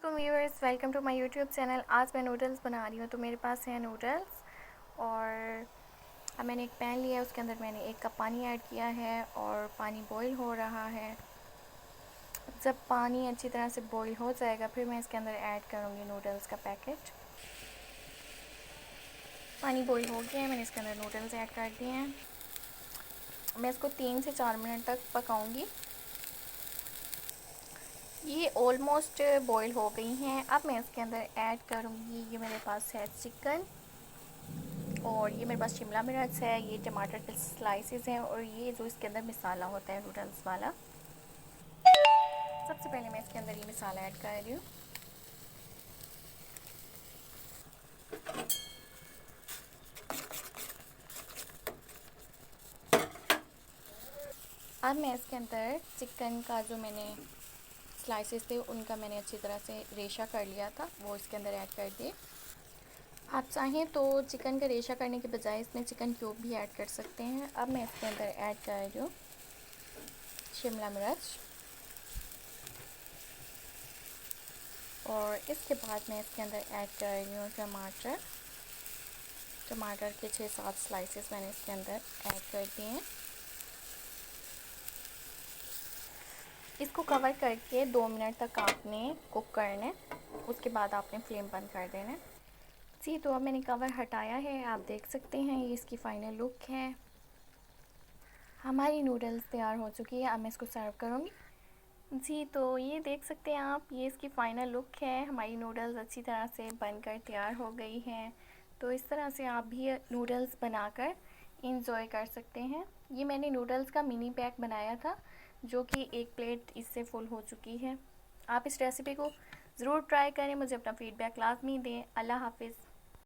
Viewers, welcome to my YouTube channel. आज मैं noodles बना रही हूँ। तो मेरे पास है नूडल्स और अब मैंने एक पैन लिया है, उसके अंदर मैंने 1 कप पानी ऐड किया है और पानी बॉईल हो रहा है। जब पानी अच्छी तरह से बॉईल हो जाएगा फिर मैं इसके अंदर ऐड करूँगी नूडल्स का पैकेट। पानी बॉईल हो गया है, मैंने इसके अंदर नूडल्स ऐड कर दिए हैं। मैं इसको 3 से 4 मिनट तक पकाऊँगी। ये ऑलमोस्ट बॉईल हो गई हैं। अब मैं इसके अंदर ऐड करूँगी, ये मेरे पास है चिकन और ये मेरे पास शिमला मिर्च है, ये टमाटर के स्लाइसेस हैं और ये जो इसके अंदर मसाला होता है नूडल्स वाला। सबसे पहले मैं इसके अंदर ये मसाला ऐड कर रही हूँ। अब मैं इसके अंदर चिकन का जो मैंने स्लाइसेस थे उनका मैंने अच्छी तरह से रेशा कर लिया था, वो इसके अंदर ऐड कर दिए। आप चाहें तो चिकन का रेशा करने के बजाय इसमें चिकन क्यूब भी ऐड कर सकते हैं। अब मैं इसके अंदर ऐड कर रही हूँ शिमला मिर्च और इसके बाद मैं इसके अंदर ऐड कर रही हूँ टमाटर के 6-7 स्लाइसेस मैंने इसके अंदर ऐड कर दिए हैं। इसको कवर करके 2 मिनट तक आपने कुक करना है, उसके बाद आपने फ्लेम बंद कर देना है। जी, तो अब मैंने कवर हटाया है, आप देख सकते हैं ये इसकी फ़ाइनल लुक है। हमारी नूडल्स तैयार हो चुकी है, अब मैं इसको सर्व करूँगी। जी, तो ये देख सकते हैं आप, ये इसकी फ़ाइनल लुक है। हमारी नूडल्स अच्छी तरह से बनकर तैयार हो गई हैं। तो इस तरह से आप भी नूडल्स बनाकर इंजॉय कर सकते हैं। ये मैंने नूडल्स का मिनी पैक बनाया था जो कि 1 प्लेट इससे फुल हो चुकी है। आप इस रेसिपी को ज़रूर ट्राई करें, मुझे अपना फ़ीडबैक लाज़मी दें। अल्लाह हाफ़िज़।